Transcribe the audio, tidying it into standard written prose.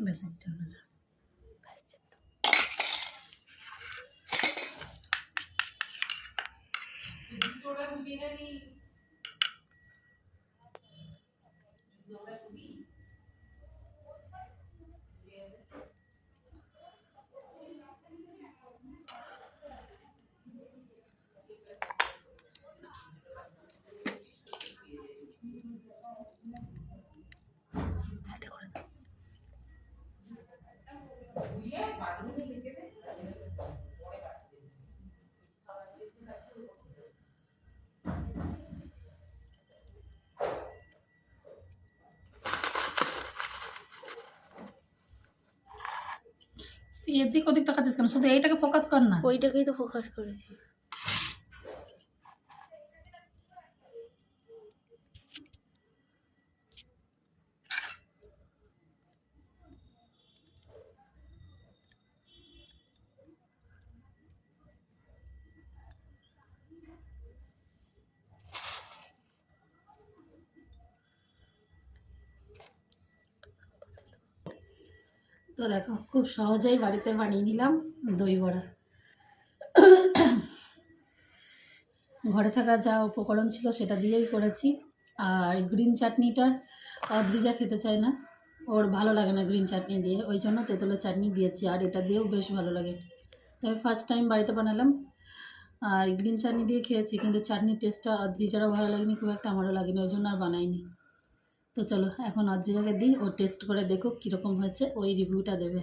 বেশি দিতে হবে না। তুই এদিক ওদিক তাকাচ্ছিস কেন? শুধু এইটাকে ফোকাস কর না। ওইটাকেই তো ফোকাস করেছি। তো দেখো খুব সহজেই বাড়িতে বানিয়ে নিলাম দই বড়া। ঘরে থাকা যা উপকরণ ছিল সেটা দিয়েই করেছি। আর গ্রিন চাটনিটা অদ্রিজা খেতে চায় না, ওর ভালো লাগে না গ্রিন চাটনি দিয়ে, ওই জন্য তেঁতুলের চাটনি দিয়েছি। আর এটা দিয়েও বেশ ভালো লাগে। তবে ফার্স্ট টাইম বাড়িতে বানালাম আর গ্রিন চাটনি দিয়ে খেয়েছি, কিন্তু চাটনির টেস্টটা অদ্রিজারও ভালো লাগেনি খুব একটা, আমারও লাগেনি, ওই জন্য আর বানাইনি। তো চলো এখন অদ্রিজাকে দিই, ও টেস্ট করে দেখুক কীরকম হয়েছে, ওই রিভিউটা দেবে।